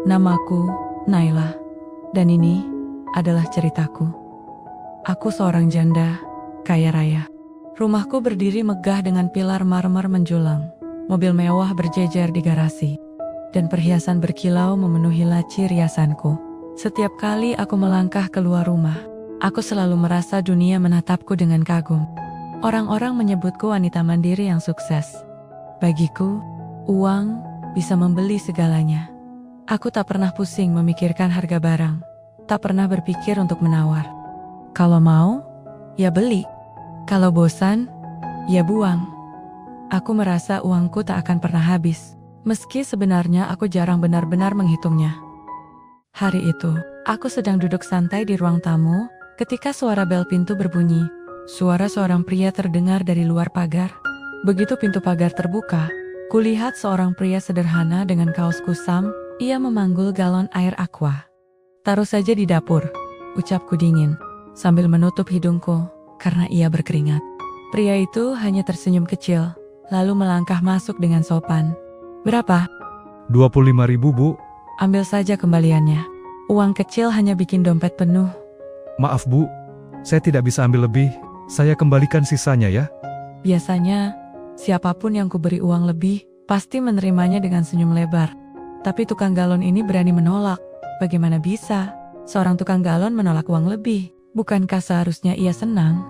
Namaku Naila, dan ini adalah ceritaku. Aku seorang janda, kaya raya. Rumahku berdiri megah dengan pilar marmer menjulang, mobil mewah berjejer di garasi, dan perhiasan berkilau memenuhi laci riasanku. Setiap kali aku melangkah keluar rumah, aku selalu merasa dunia menatapku dengan kagum. Orang-orang menyebutku wanita mandiri yang sukses. Bagiku, uang bisa membeli segalanya. Aku tak pernah pusing memikirkan harga barang, tak pernah berpikir untuk menawar. Kalau mau, ya beli. Kalau bosan, ya buang. Aku merasa uangku tak akan pernah habis, meski sebenarnya aku jarang benar-benar menghitungnya. Hari itu, aku sedang duduk santai di ruang tamu, ketika suara bel pintu berbunyi. Suara seorang pria terdengar dari luar pagar. Begitu pintu pagar terbuka, kulihat seorang pria sederhana dengan kaos kusam. Ia memanggul galon air aqua. Taruh saja di dapur, ucapku dingin, sambil menutup hidungku, karena ia berkeringat. Pria itu hanya tersenyum kecil, lalu melangkah masuk dengan sopan. Berapa? 25.000, Bu. Ambil saja kembaliannya. Uang kecil hanya bikin dompet penuh. Maaf, Bu. Saya tidak bisa ambil lebih. Saya kembalikan sisanya ya. Biasanya, siapapun yang kuberi uang lebih, pasti menerimanya dengan senyum lebar. Tapi tukang galon ini berani menolak. Bagaimana bisa? Seorang tukang galon menolak uang lebih. Bukankah seharusnya ia senang?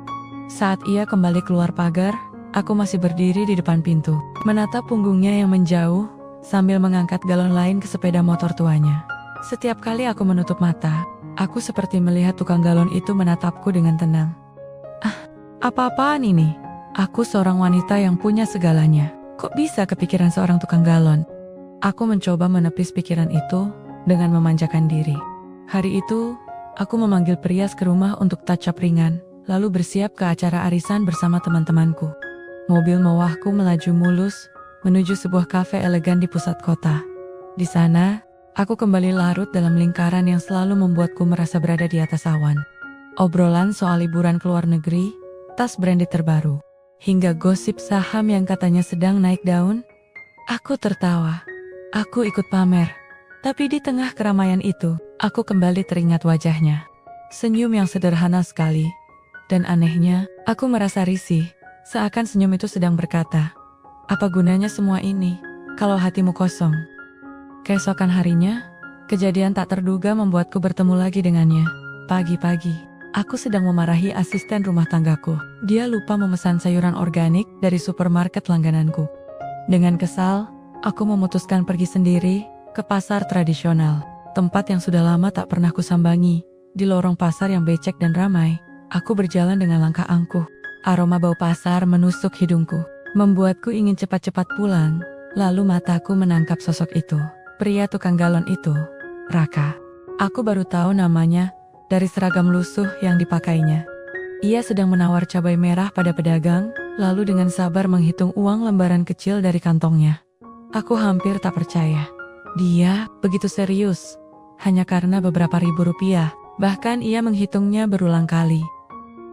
Saat ia kembali keluar pagar, aku masih berdiri di depan pintu, menatap punggungnya yang menjauh, sambil mengangkat galon lain ke sepeda motor tuanya. Setiap kali aku menutup mata, aku seperti melihat tukang galon itu menatapku dengan tenang. Apa-apaan ini? Aku seorang wanita yang punya segalanya. Kok bisa kepikiran seorang tukang galon? Aku mencoba menepis pikiran itu dengan memanjakan diri. Hari itu, aku memanggil Prias ke rumah untuk touch-up ringan, lalu bersiap ke acara arisan bersama teman-temanku. Mobil mewahku melaju mulus menuju sebuah kafe elegan di pusat kota. Di sana, aku kembali larut dalam lingkaran yang selalu membuatku merasa berada di atas awan. Obrolan soal liburan ke luar negeri, tas branded terbaru, hingga gosip saham yang katanya sedang naik daun. Aku tertawa. Aku ikut pamer, tapi di tengah keramaian itu, aku kembali teringat wajahnya. Senyum yang sederhana sekali, dan anehnya, aku merasa risih, seakan senyum itu sedang berkata, apa gunanya semua ini, kalau hatimu kosong? Keesokan harinya, kejadian tak terduga membuatku bertemu lagi dengannya. Pagi-pagi, aku sedang memarahi asisten rumah tanggaku. Dia lupa memesan sayuran organik dari supermarket langgananku. Dengan kesal, aku memutuskan pergi sendiri ke pasar tradisional, tempat yang sudah lama tak pernah kusambangi. Di lorong pasar yang becek dan ramai, aku berjalan dengan langkah angkuh. Aroma bau pasar menusuk hidungku, membuatku ingin cepat-cepat pulang. Lalu mataku menangkap sosok itu, pria tukang galon itu, Raka. Aku baru tahu namanya dari seragam lusuh yang dipakainya. Ia sedang menawar cabai merah pada pedagang, lalu dengan sabar menghitung uang lembaran kecil dari kantongnya. Aku hampir tak percaya. Dia begitu serius, hanya karena beberapa ribu rupiah. Bahkan ia menghitungnya berulang kali.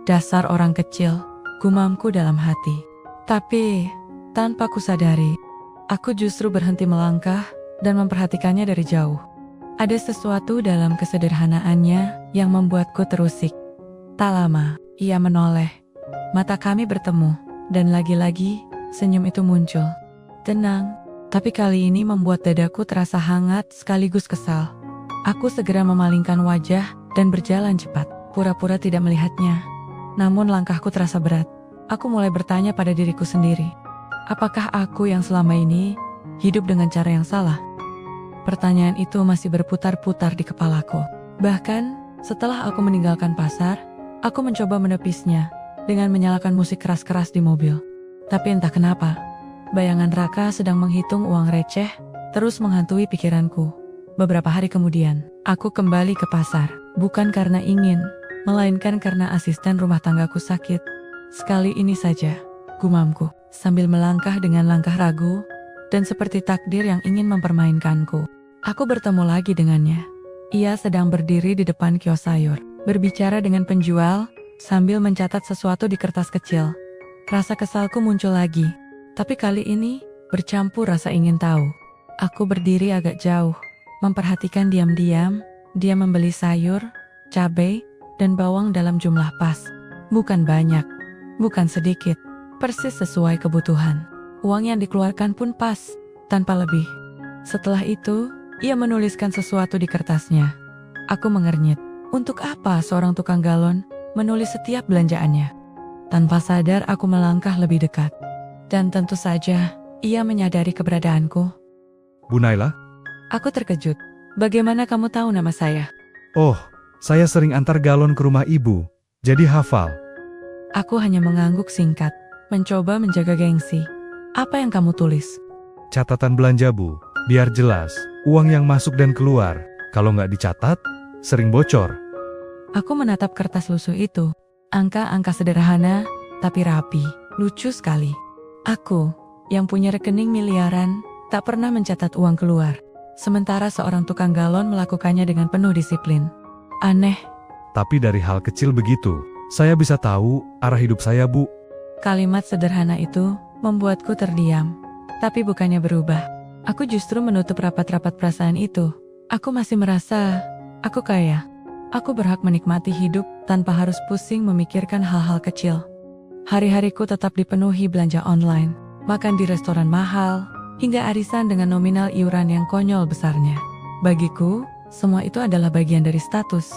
Dasar orang kecil, gumamku dalam hati. Tapi, tanpa kusadari, aku justru berhenti melangkah dan memperhatikannya dari jauh. Ada sesuatu dalam kesederhanaannya yang membuatku terusik. Tak lama, ia menoleh. Mata kami bertemu, dan lagi-lagi senyum itu muncul. Tenang. Tapi kali ini membuat dadaku terasa hangat sekaligus kesal. Aku segera memalingkan wajah dan berjalan cepat, pura-pura tidak melihatnya. Namun langkahku terasa berat. Aku mulai bertanya pada diriku sendiri. Apakah aku yang selama ini hidup dengan cara yang salah? Pertanyaan itu masih berputar-putar di kepalaku. Bahkan, setelah aku meninggalkan pasar, aku mencoba menepisnya dengan menyalakan musik keras-keras di mobil. Tapi entah kenapa, bayangan Raka sedang menghitung uang receh terus menghantui pikiranku. Beberapa hari kemudian, aku kembali ke pasar, bukan karena ingin, melainkan karena asisten rumah tanggaku sakit. Sekali ini saja, gumamku, sambil melangkah dengan langkah ragu, dan seperti takdir yang ingin mempermainkanku. Aku bertemu lagi dengannya. Ia sedang berdiri di depan kios sayur, berbicara dengan penjual, sambil mencatat sesuatu di kertas kecil. Rasa kesalku muncul lagi. Tapi kali ini, bercampur rasa ingin tahu. Aku berdiri agak jauh, memperhatikan diam-diam. Dia membeli sayur, cabai, dan bawang dalam jumlah pas. Bukan banyak, bukan sedikit, persis sesuai kebutuhan. Uang yang dikeluarkan pun pas, tanpa lebih. Setelah itu, ia menuliskan sesuatu di kertasnya. Aku mengernyit. Untuk apa seorang tukang galon menulis setiap belanjaannya? Tanpa sadar aku melangkah lebih dekat. Dan tentu saja, ia menyadari keberadaanku. Bu Naila? Aku terkejut. Bagaimana kamu tahu nama saya? Oh, saya sering antar galon ke rumah ibu, jadi hafal. Aku hanya mengangguk singkat, mencoba menjaga gengsi. Apa yang kamu tulis? Catatan belanja bu, biar jelas, uang yang masuk dan keluar. Kalau nggak dicatat, sering bocor. Aku menatap kertas lusuh itu. Angka-angka sederhana, tapi rapi, lucu sekali. Aku, yang punya rekening miliaran, tak pernah mencatat uang keluar. Sementara seorang tukang galon melakukannya dengan penuh disiplin. Aneh. Tapi dari hal kecil begitu, saya bisa tahu arah hidup saya bu. Kalimat sederhana itu membuatku terdiam. Tapi bukannya berubah. Aku justru menutup rapat-rapat perasaan itu. Aku masih merasa, aku kaya. Aku berhak menikmati hidup tanpa harus pusing memikirkan hal-hal kecil. Hari-hariku tetap dipenuhi belanja online, makan di restoran mahal, hingga arisan dengan nominal iuran yang konyol besarnya. Bagiku, semua itu adalah bagian dari status.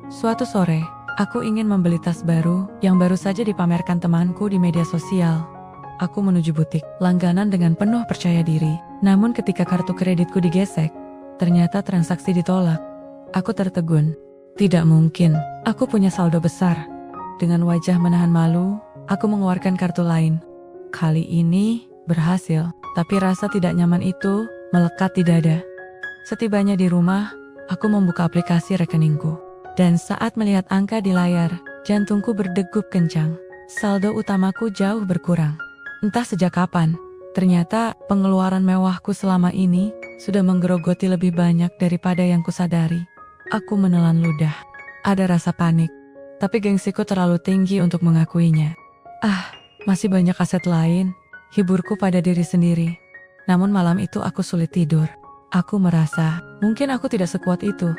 Suatu sore, aku ingin membeli tas baru yang baru saja dipamerkan temanku di media sosial. Aku menuju butik langganan dengan penuh percaya diri. Namun ketika kartu kreditku digesek, ternyata transaksi ditolak. Aku tertegun. Tidak mungkin, aku punya saldo besar. Dengan wajah menahan malu, aku mengeluarkan kartu lain. Kali ini berhasil, tapi rasa tidak nyaman itu melekat di dada. Setibanya di rumah, aku membuka aplikasi rekeningku. Dan saat melihat angka di layar, jantungku berdegup kencang. Saldo utamaku jauh berkurang. Entah sejak kapan, ternyata pengeluaran mewahku selama ini sudah menggerogoti lebih banyak daripada yang kusadari. Aku menelan ludah. Ada rasa panik, tapi gengsiku terlalu tinggi untuk mengakuinya. Masih banyak aset lain, hiburku pada diri sendiri. Namun malam itu aku sulit tidur. Aku merasa, mungkin aku tidak sekuat itu.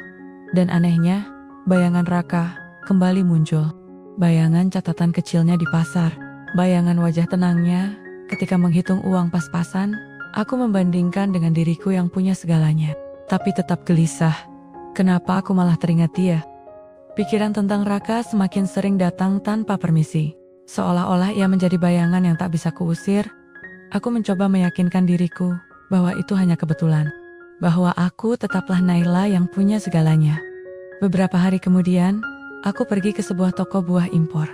Dan anehnya, bayangan Raka kembali muncul. Bayangan catatan kecilnya di pasar. Bayangan wajah tenangnya ketika menghitung uang pas-pasan. Aku membandingkan dengan diriku yang punya segalanya. Tapi tetap gelisah. Kenapa aku malah teringat dia? Pikiran tentang Raka semakin sering datang tanpa permisi. Seolah-olah ia menjadi bayangan yang tak bisa kuusir. Aku mencoba meyakinkan diriku bahwa itu hanya kebetulan. Bahwa aku tetaplah Naila yang punya segalanya. Beberapa hari kemudian, aku pergi ke sebuah toko buah impor.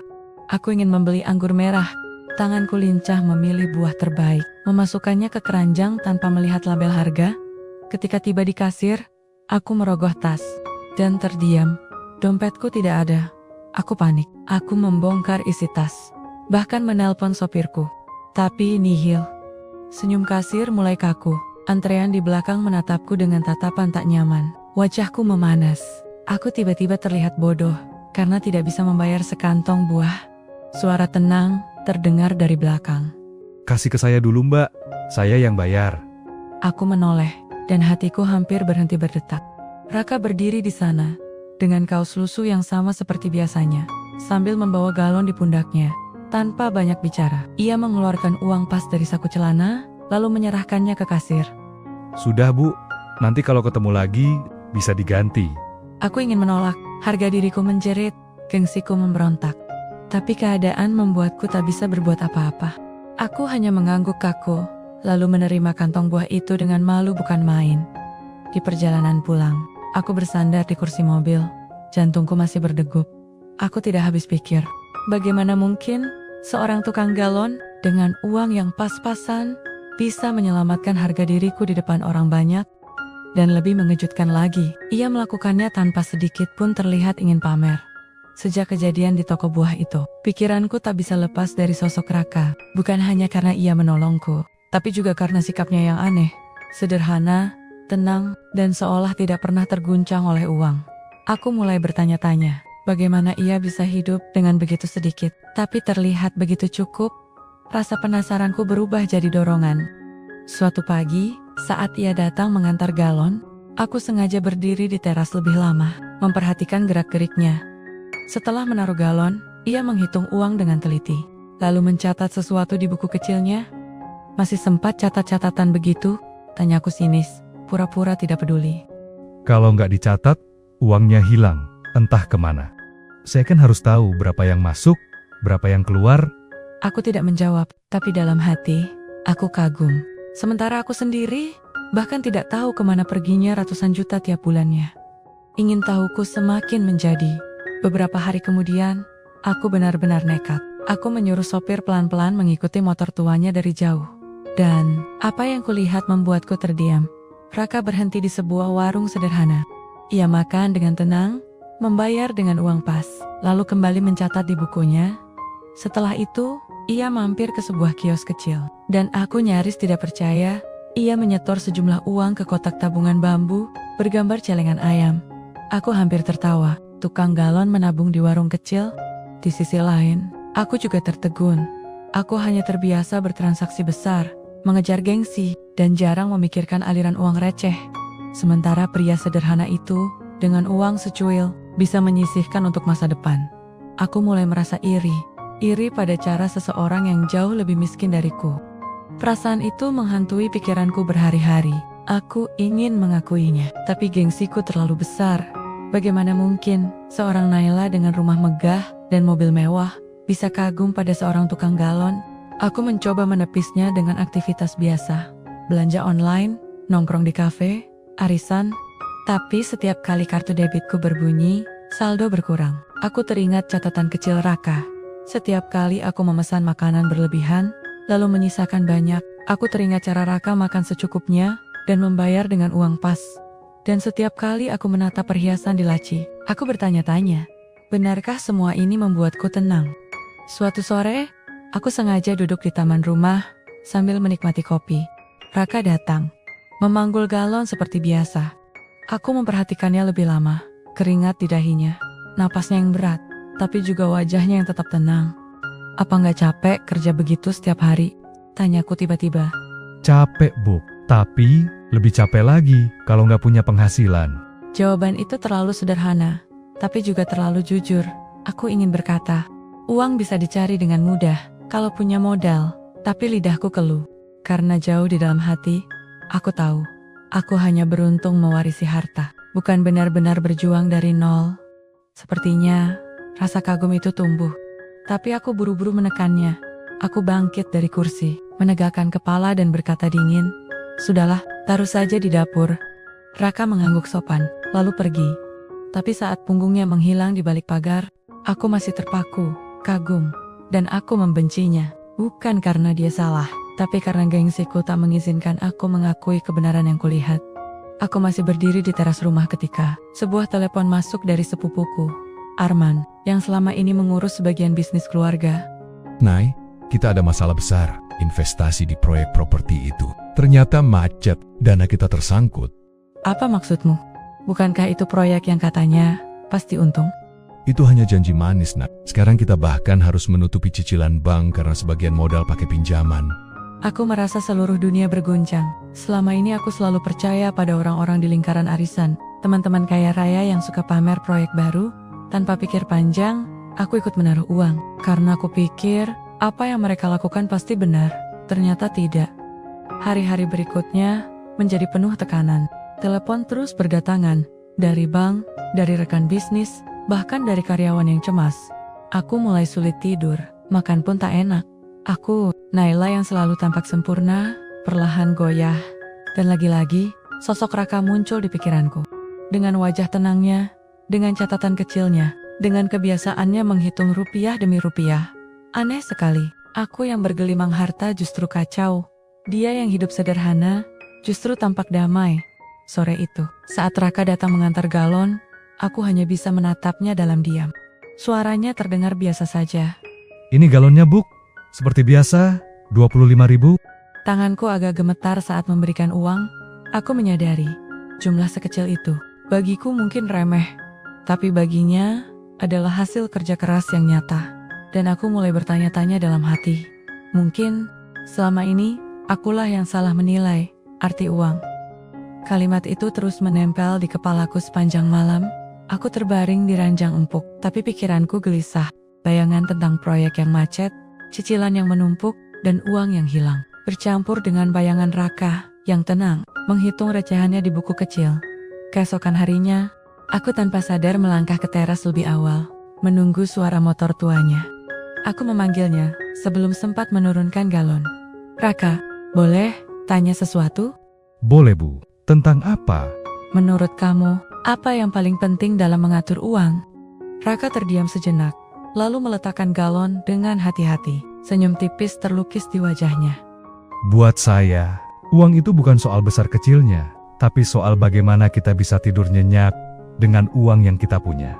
Aku ingin membeli anggur merah. Tanganku lincah memilih buah terbaik. Memasukkannya ke keranjang tanpa melihat label harga. Ketika tiba di kasir, aku merogoh tas. Dan terdiam. Dompetku tidak ada. Aku panik. Aku membongkar isi tas. Bahkan menelpon sopirku. Tapi nihil. Senyum kasir mulai kaku. Antrean di belakang menatapku dengan tatapan tak nyaman. Wajahku memanas. Aku tiba-tiba terlihat bodoh karena tidak bisa membayar sekantong buah. Suara tenang terdengar dari belakang. Kasih ke saya dulu mbak, saya yang bayar. Aku menoleh dan hatiku hampir berhenti berdetak. Raka berdiri di sana dengan kaos lusuh yang sama seperti biasanya, sambil membawa galon di pundaknya. Tanpa banyak bicara, ia mengeluarkan uang pas dari saku celana, lalu menyerahkannya ke kasir. Sudah bu, nanti kalau ketemu lagi, bisa diganti. Aku ingin menolak, harga diriku menjerit, gengsiku memberontak. Tapi keadaan membuatku tak bisa berbuat apa-apa. Aku hanya mengangguk kaku, lalu menerima kantong buah itu dengan malu bukan main. Di perjalanan pulang, aku bersandar di kursi mobil, jantungku masih berdegup. Aku tidak habis pikir, bagaimana mungkin seorang tukang galon dengan uang yang pas-pasan bisa menyelamatkan harga diriku di depan orang banyak? Dan lebih mengejutkan lagi, ia melakukannya tanpa sedikit pun terlihat ingin pamer. Sejak kejadian di toko buah itu, pikiranku tak bisa lepas dari sosok Raka. Bukan hanya karena ia menolongku, tapi juga karena sikapnya yang aneh. Sederhana, tenang, dan seolah tidak pernah terguncang oleh uang. Aku mulai bertanya-tanya, bagaimana ia bisa hidup dengan begitu sedikit, tapi terlihat begitu cukup. Rasa penasaranku berubah jadi dorongan. Suatu pagi, saat ia datang mengantar galon, Aku sengaja berdiri di teras lebih lama, memperhatikan gerak-geriknya. Setelah menaruh galon, ia menghitung uang dengan teliti, lalu mencatat sesuatu di buku kecilnya. Masih sempat catat catatan begitu? Tanyaku sinis, pura-pura tidak peduli. Kalau nggak dicatat, uangnya hilang, entah kemana. Saya kan harus tahu berapa yang masuk, berapa yang keluar. Aku tidak menjawab, tapi dalam hati, aku kagum. Sementara aku sendiri, bahkan tidak tahu kemana perginya ratusan juta tiap bulannya. Ingin tahuku semakin menjadi. Beberapa hari kemudian, aku benar-benar nekat. Aku menyuruh sopir pelan-pelan mengikuti motor tuanya dari jauh. Dan, apa yang kulihat membuatku terdiam. Raka berhenti di sebuah warung sederhana. Ia makan dengan tenang, membayar dengan uang pas, lalu kembali mencatat di bukunya. Setelah itu, ia mampir ke sebuah kios kecil. Dan aku nyaris tidak percaya, ia menyetor sejumlah uang ke kotak tabungan bambu, bergambar celengan ayam. Aku hampir tertawa. Tukang galon menabung di warung kecil. Di sisi lain, aku juga tertegun. Aku hanya terbiasa bertransaksi besar, mengejar gengsi, dan jarang memikirkan aliran uang receh. Sementara pria sederhana itu, dengan uang secuil, bisa menyisihkan untuk masa depan. Aku mulai merasa iri pada cara seseorang yang jauh lebih miskin dariku. Perasaan itu menghantui pikiranku berhari-hari. Aku ingin mengakuinya, tapi gengsiku terlalu besar. Bagaimana mungkin seorang Naila dengan rumah megah dan mobil mewah bisa kagum pada seorang tukang galon? Aku mencoba menepisnya dengan aktivitas biasa. Belanja online, nongkrong di kafe, arisan. Tapi setiap kali kartu debitku berbunyi, saldo berkurang. Aku teringat catatan kecil Raka. Setiap kali aku memesan makanan berlebihan, lalu menyisakan banyak, aku teringat cara Raka makan secukupnya dan membayar dengan uang pas. Dan setiap kali aku menatap perhiasan di laci, aku bertanya-tanya, benarkah semua ini membuatku tenang? Suatu sore, aku sengaja duduk di taman rumah sambil menikmati kopi. Raka datang, memanggul galon seperti biasa. Aku memperhatikannya lebih lama, keringat di dahinya, napasnya yang berat, tapi juga wajahnya yang tetap tenang. Apa nggak capek kerja begitu setiap hari? Tanyaku tiba-tiba. Capek, Bu. Tapi, lebih capek lagi kalau nggak punya penghasilan. Jawaban itu terlalu sederhana, tapi juga terlalu jujur. Aku ingin berkata, uang bisa dicari dengan mudah kalau punya modal, tapi lidahku keluh. Karena jauh di dalam hati, aku tahu, aku hanya beruntung mewarisi harta, bukan benar-benar berjuang dari nol. Sepertinya, rasa kagum itu tumbuh. Tapi aku buru-buru menekannya. Aku bangkit dari kursi, menegakkan kepala dan berkata dingin, sudahlah, taruh saja di dapur. Raka mengangguk sopan, lalu pergi. Tapi saat punggungnya menghilang di balik pagar, aku masih terpaku, kagum, dan aku membencinya. Bukan karena dia salah, tapi karena gengsiku tak mengizinkan aku mengakui kebenaran yang kulihat. Aku masih berdiri di teras rumah ketika sebuah telepon masuk dari sepupuku, Arman, yang selama ini mengurus sebagian bisnis keluarga. Nay, kita ada masalah besar, investasi di proyek properti itu. Ternyata macet, dana kita tersangkut. Apa maksudmu? Bukankah itu proyek yang katanya pasti untung? Itu hanya janji manis, nak. Sekarang kita bahkan harus menutupi cicilan bank karena sebagian modal pakai pinjaman. Aku merasa seluruh dunia berguncang. Selama ini aku selalu percaya pada orang-orang di lingkaran arisan, teman-teman kaya raya yang suka pamer proyek baru. Tanpa pikir panjang, aku ikut menaruh uang. Karena aku pikir, apa yang mereka lakukan pasti benar. Ternyata tidak. Hari-hari berikutnya menjadi penuh tekanan. Telepon terus berdatangan. Dari bank, dari rekan bisnis, bahkan dari karyawan yang cemas. Aku mulai sulit tidur, makan pun tak enak. Aku, Naila yang selalu tampak sempurna, perlahan goyah. Dan lagi-lagi, sosok Raka muncul di pikiranku. Dengan wajah tenangnya, dengan catatan kecilnya, dengan kebiasaannya menghitung rupiah demi rupiah. Aneh sekali, aku yang bergelimang harta justru kacau. Dia yang hidup sederhana, justru tampak damai. Sore itu, saat Raka datang mengantar galon, aku hanya bisa menatapnya dalam diam. Suaranya terdengar biasa saja. Ini galonnya, Bu. Seperti biasa, 25.000. Tanganku agak gemetar saat memberikan uang. Aku menyadari, jumlah sekecil itu, bagiku mungkin remeh. Tapi baginya, adalah hasil kerja keras yang nyata. Dan aku mulai bertanya-tanya dalam hati. Mungkin, selama ini, akulah yang salah menilai arti uang. Kalimat itu terus menempel di kepalaku sepanjang malam. Aku terbaring di ranjang empuk, tapi pikiranku gelisah. Bayangan tentang proyek yang macet, cicilan yang menumpuk, dan uang yang hilang. Bercampur dengan bayangan Raka yang tenang, menghitung recehannya di buku kecil. Keesokan harinya, aku tanpa sadar melangkah ke teras lebih awal, menunggu suara motor tuanya. Aku memanggilnya sebelum sempat menurunkan galon. "Raka, boleh tanya sesuatu?" Boleh, Bu. Tentang apa? "Menurut kamu, apa yang paling penting dalam mengatur uang?" Raka terdiam sejenak, lalu meletakkan galon dengan hati-hati. Senyum tipis terlukis di wajahnya. Buat saya, uang itu bukan soal besar kecilnya, tapi soal bagaimana kita bisa tidur nyenyak dengan uang yang kita punya.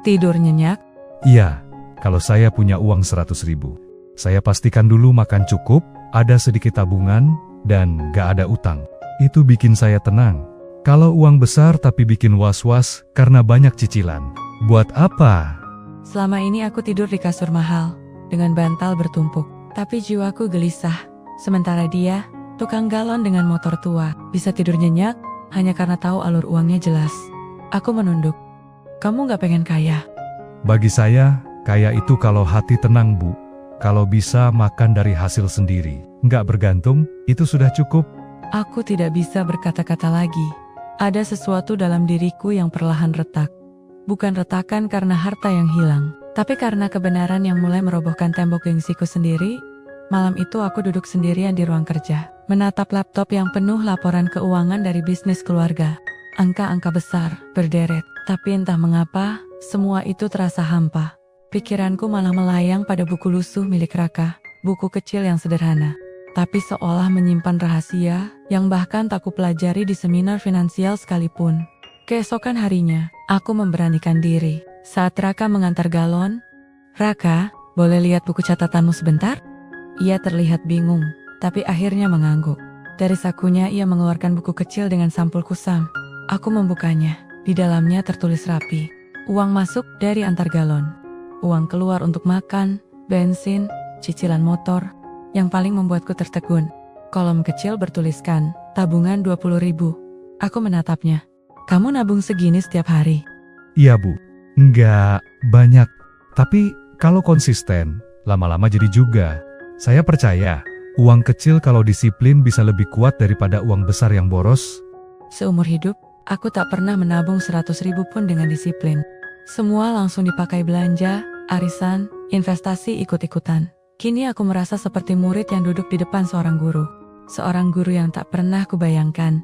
Tidur nyenyak? Iya, kalau saya punya uang 100.000, saya pastikan dulu makan cukup, ada sedikit tabungan, dan gak ada utang. Itu bikin saya tenang. Kalau uang besar tapi bikin was-was karena banyak cicilan, buat apa? Selama ini aku tidur di kasur mahal, dengan bantal bertumpuk, tapi jiwaku gelisah. Sementara dia, tukang galon dengan motor tua, bisa tidur nyenyak hanya karena tahu alur uangnya jelas. Aku menunduk. "Kamu gak pengen kaya?" Bagi saya, kaya itu kalau hati tenang, Bu. Kalau bisa makan dari hasil sendiri, nggak bergantung, itu sudah cukup. Aku tidak bisa berkata-kata lagi. Ada sesuatu dalam diriku yang perlahan retak. Bukan retakan karena harta yang hilang, tapi karena kebenaran yang mulai merobohkan tembok gengsiku sendiri. Malam itu aku duduk sendirian di ruang kerja, menatap laptop yang penuh laporan keuangan dari bisnis keluarga. Angka-angka besar, berderet, tapi entah mengapa, semua itu terasa hampa. Pikiranku malah melayang pada buku lusuh milik Raka, buku kecil yang sederhana, tapi seolah menyimpan rahasia yang bahkan tak kupelajari di seminar finansial sekalipun. Keesokan harinya, aku memberanikan diri. Saat Raka mengantar galon, "Raka, boleh lihat buku catatanmu sebentar?" Ia terlihat bingung, tapi akhirnya mengangguk. Dari sakunya ia mengeluarkan buku kecil dengan sampul kusam. Aku membukanya. Di dalamnya tertulis rapi. Uang masuk dari antar galon. Uang keluar untuk makan, bensin, cicilan motor. Yang paling membuatku tertegun, kolom kecil bertuliskan, tabungan 20.000. Aku menatapnya. "Kamu nabung segini setiap hari?" Iya, Bu. Nggak banyak. Tapi kalau konsisten, lama-lama jadi juga. Saya percaya, uang kecil kalau disiplin bisa lebih kuat daripada uang besar yang boros. Seumur hidup, aku tak pernah menabung 100.000 pun dengan disiplin. Semua langsung dipakai belanja, arisan, investasi ikut-ikutan. Kini aku merasa seperti murid yang duduk di depan seorang guru. Seorang guru yang tak pernah kubayangkan.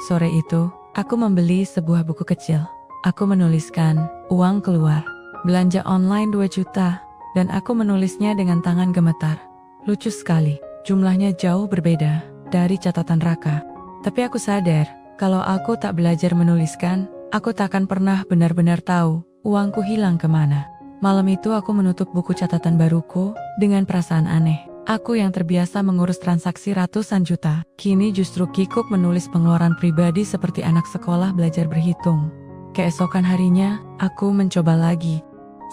Sore itu, aku membeli sebuah buku kecil. Aku menuliskan, uang keluar. Belanja online 2 juta, dan aku menulisnya dengan tangan gemetar. Lucu sekali, jumlahnya jauh berbeda dari catatan Raka. Tapi aku sadar, kalau aku tak belajar menuliskan, aku takkan pernah benar-benar tahu uangku hilang kemana. Malam itu aku menutup buku catatan baruku dengan perasaan aneh. Aku yang terbiasa mengurus transaksi ratusan juta, kini justru kikuk menulis pengeluaran pribadi seperti anak sekolah belajar berhitung. Keesokan harinya, aku mencoba lagi.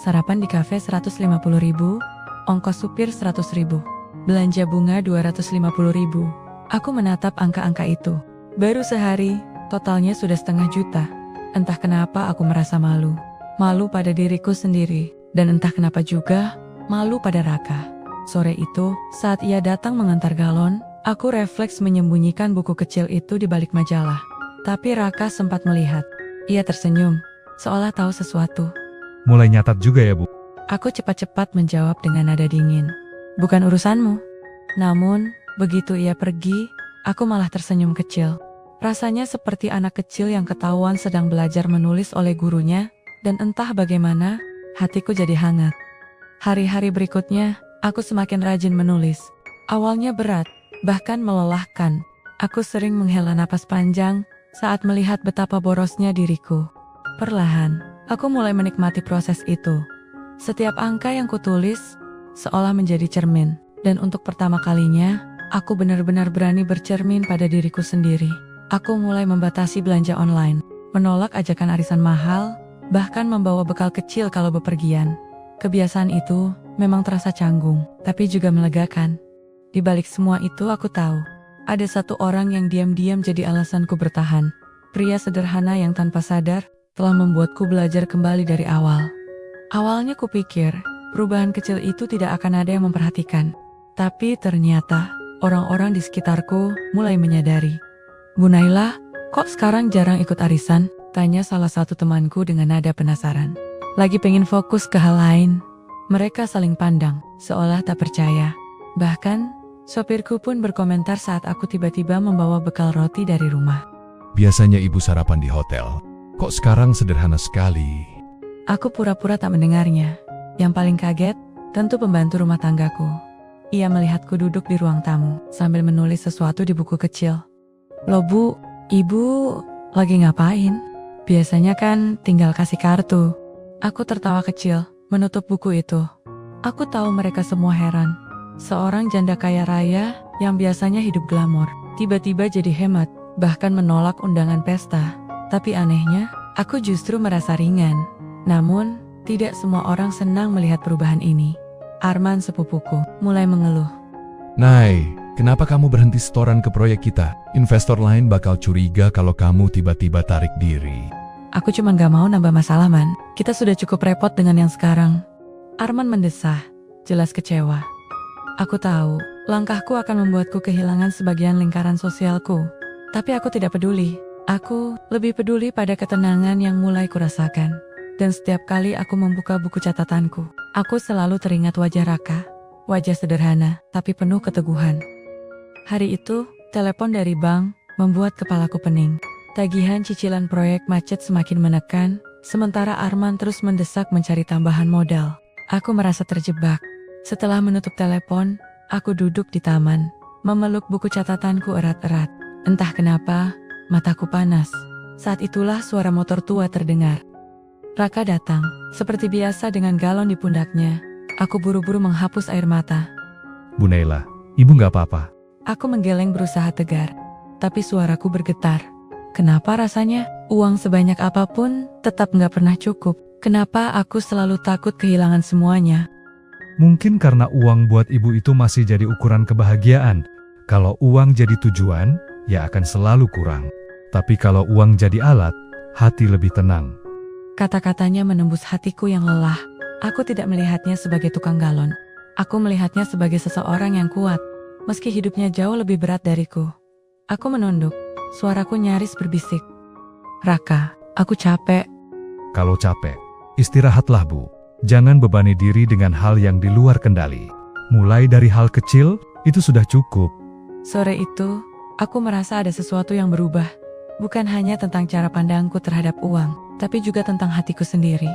Sarapan di kafe 150.000, ongkos supir 100.000, belanja bunga 250.000. Aku menatap angka-angka itu. Baru sehari, totalnya sudah 500 juta. Entah kenapa aku merasa malu. Malu pada diriku sendiri, dan entah kenapa juga, malu pada Raka. Sore itu, saat ia datang mengantar galon, aku refleks menyembunyikan buku kecil itu di balik majalah. Tapi Raka sempat melihat. Ia tersenyum, seolah tahu sesuatu. Mulai nyatat juga ya, Bu? Aku cepat-cepat menjawab dengan nada dingin. "Bukan urusanmu." Namun, begitu ia pergi, aku malah tersenyum kecil. Rasanya seperti anak kecil yang ketahuan sedang belajar menulis oleh gurunya, dan entah bagaimana, hatiku jadi hangat. Hari-hari berikutnya, aku semakin rajin menulis. Awalnya berat, bahkan melelahkan. Aku sering menghela napas panjang saat melihat betapa borosnya diriku. Perlahan, aku mulai menikmati proses itu. Setiap angka yang kutulis, seolah menjadi cermin. Dan untuk pertama kalinya, aku benar-benar berani bercermin pada diriku sendiri. Aku mulai membatasi belanja online, menolak ajakan arisan mahal, bahkan membawa bekal kecil kalau bepergian. Kebiasaan itu memang terasa canggung, tapi juga melegakan. Di balik semua itu aku tahu, Ada satu orang yang diam-diam jadi alasanku bertahan. Pria sederhana yang tanpa sadar telah membuatku belajar kembali dari awal. Awalnya kupikir perubahan kecil itu tidak akan ada yang memperhatikan. Tapi ternyata orang-orang di sekitarku mulai menyadari. "Bu Naila, kok sekarang jarang ikut arisan?" tanya salah satu temanku dengan nada penasaran. "Lagi pengen fokus ke hal lain." Mereka saling pandang, seolah tak percaya. Bahkan, sopirku pun berkomentar saat aku tiba-tiba membawa bekal roti dari rumah. Biasanya ibu sarapan di hotel. Kok sekarang sederhana sekali? Aku pura-pura tak mendengarnya. Yang paling kaget, tentu pembantu rumah tanggaku. Ia melihatku duduk di ruang tamu, sambil menulis sesuatu di buku kecil. "Loh Bu, Ibu lagi ngapain? Biasanya kan tinggal kasih kartu." Aku tertawa kecil, menutup buku itu. Aku tahu mereka semua heran. Seorang janda kaya raya yang biasanya hidup glamor, tiba-tiba jadi hemat, bahkan menolak undangan pesta. Tapi anehnya, aku justru merasa ringan. Namun, tidak semua orang senang melihat perubahan ini. Arman sepupuku mulai mengeluh. Nay, kenapa kamu berhenti setoran ke proyek kita? Investor lain bakal curiga kalau kamu tiba-tiba tarik diri. Aku cuma gak mau nambah masalah, Man. Kita sudah cukup repot dengan yang sekarang. Arman mendesah, jelas kecewa. Aku tahu, langkahku akan membuatku kehilangan sebagian lingkaran sosialku. Tapi aku tidak peduli. Aku lebih peduli pada ketenangan yang mulai kurasakan. Dan setiap kali aku membuka buku catatanku, aku selalu teringat wajah Raka. Wajah sederhana, tapi penuh keteguhan. Hari itu, telepon dari bank membuat kepalaku pening. Tagihan cicilan proyek macet semakin menekan, sementara Arman terus mendesak mencari tambahan modal. Aku merasa terjebak. Setelah menutup telepon, aku duduk di taman, memeluk buku catatanku erat-erat. Entah kenapa, mataku panas. Saat itulah suara motor tua terdengar. Raka datang, seperti biasa dengan galon di pundaknya. Aku buru-buru menghapus air mata. Bu Naila, ibu nggak apa-apa. Aku menggeleng berusaha tegar, tapi suaraku bergetar. Kenapa rasanya uang sebanyak apapun tetap nggak pernah cukup? Kenapa aku selalu takut kehilangan semuanya? Mungkin karena uang buat ibu itu masih jadi ukuran kebahagiaan. Kalau uang jadi tujuan, ya akan selalu kurang. Tapi kalau uang jadi alat, hati lebih tenang. Kata-katanya menembus hatiku yang lelah. Aku tidak melihatnya sebagai tukang galon. Aku melihatnya sebagai seseorang yang kuat, meski hidupnya jauh lebih berat dariku. Aku menunduk, suaraku nyaris berbisik. "Raka, aku capek." Kalau capek, istirahatlah Bu. Jangan bebani diri dengan hal yang di luar kendali. Mulai dari hal kecil, itu sudah cukup. Sore itu, aku merasa ada sesuatu yang berubah. Bukan hanya tentang cara pandangku terhadap uang, tapi juga tentang hatiku sendiri.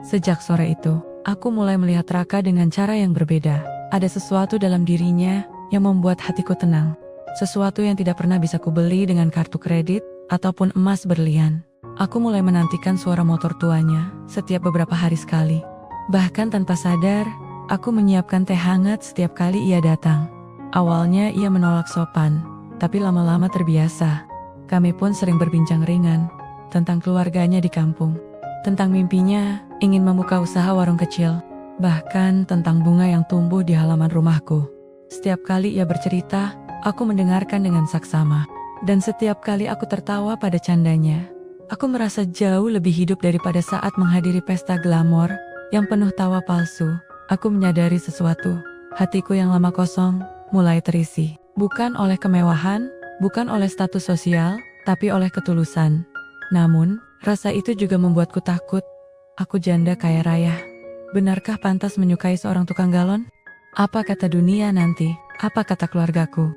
Sejak sore itu, aku mulai melihat Raka dengan cara yang berbeda. Ada sesuatu dalam dirinya yang membuat hatiku tenang. Sesuatu yang tidak pernah bisa kubeli dengan kartu kredit ataupun emas berlian. Aku mulai menantikan suara motor tuanya setiap beberapa hari sekali. Bahkan tanpa sadar, aku menyiapkan teh hangat setiap kali ia datang. Awalnya ia menolak sopan, tapi lama-lama terbiasa. Kami pun sering berbincang ringan tentang keluarganya di kampung, tentang mimpinya ingin membuka usaha warung kecil, bahkan tentang bunga yang tumbuh di halaman rumahku. Setiap kali ia bercerita, aku mendengarkan dengan saksama, dan setiap kali aku tertawa pada candanya. Aku merasa jauh lebih hidup daripada saat menghadiri pesta glamor yang penuh tawa palsu. Aku menyadari sesuatu, hatiku yang lama kosong mulai terisi, bukan oleh kemewahan, bukan oleh status sosial, tapi oleh ketulusan. Namun, rasa itu juga membuatku takut. Aku janda kaya raya. Benarkah pantas menyukai seorang tukang galon? Apa kata dunia nanti? Apa kata keluargaku?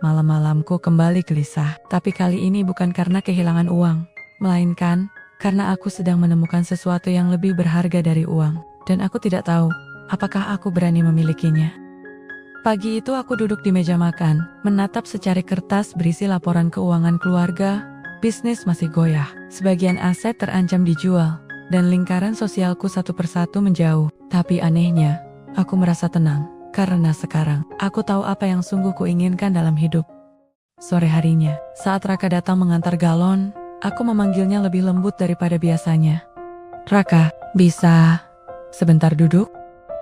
Malam-malamku kembali gelisah, tapi kali ini bukan karena kehilangan uang, melainkan karena aku sedang menemukan sesuatu yang lebih berharga dari uang, dan aku tidak tahu apakah aku berani memilikinya. Pagi itu aku duduk di meja makan, menatap secari kertas berisi laporan keuangan keluarga. Bisnis masih goyah, sebagian aset terancam dijual, dan lingkaran sosialku satu persatu menjauh. Tapi anehnya, aku merasa tenang, karena sekarang aku tahu apa yang sungguh kuinginkan dalam hidup. Sore harinya, saat Raka datang mengantar galon, aku memanggilnya lebih lembut daripada biasanya. "Raka, bisa sebentar duduk?"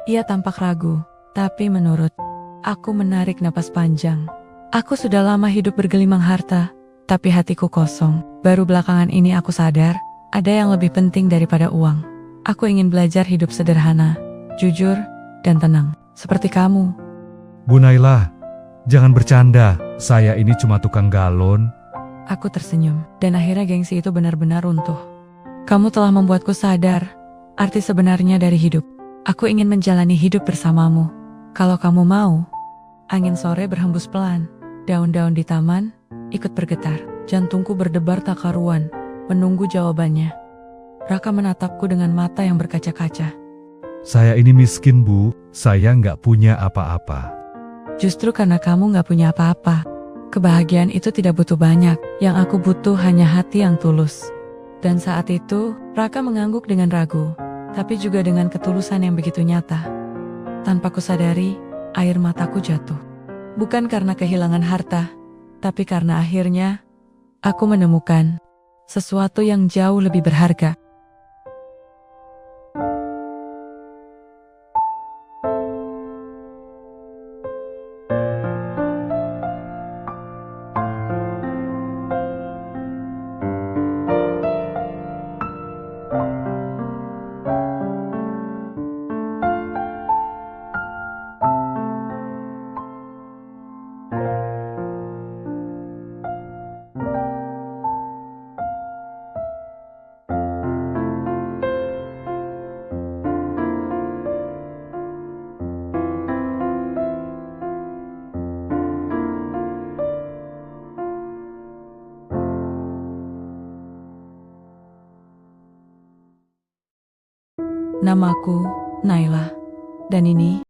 Ia tampak ragu, tapi menurut aku menarik napas panjang. Aku sudah lama hidup bergelimang harta, tapi hatiku kosong. Baru belakangan ini aku sadar, ada yang lebih penting daripada uang. Aku ingin belajar hidup sederhana, jujur, dan tenang, seperti kamu. Bu Naila, jangan bercanda. Saya ini cuma tukang galon. Aku tersenyum, dan akhirnya gengsi itu benar-benar runtuh. Kamu telah membuatku sadar arti sebenarnya dari hidup. Aku ingin menjalani hidup bersamamu. Kalau kamu mau. Angin sore berhembus pelan. Daun-daun di taman ikut bergetar. Jantungku berdebar tak karuan, menunggu jawabannya. Raka menatapku dengan mata yang berkaca-kaca. Saya ini miskin, Bu. Saya nggak punya apa-apa. Justru karena kamu gak punya apa-apa. Kebahagiaan itu tidak butuh banyak. Yang aku butuh hanya hati yang tulus. Dan saat itu, Raka mengangguk dengan ragu, tapi juga dengan ketulusan yang begitu nyata. Tanpa kusadari, air mataku jatuh. Bukan karena kehilangan harta, tapi karena akhirnya aku menemukan sesuatu yang jauh lebih berharga. Namaku Naila, dan ini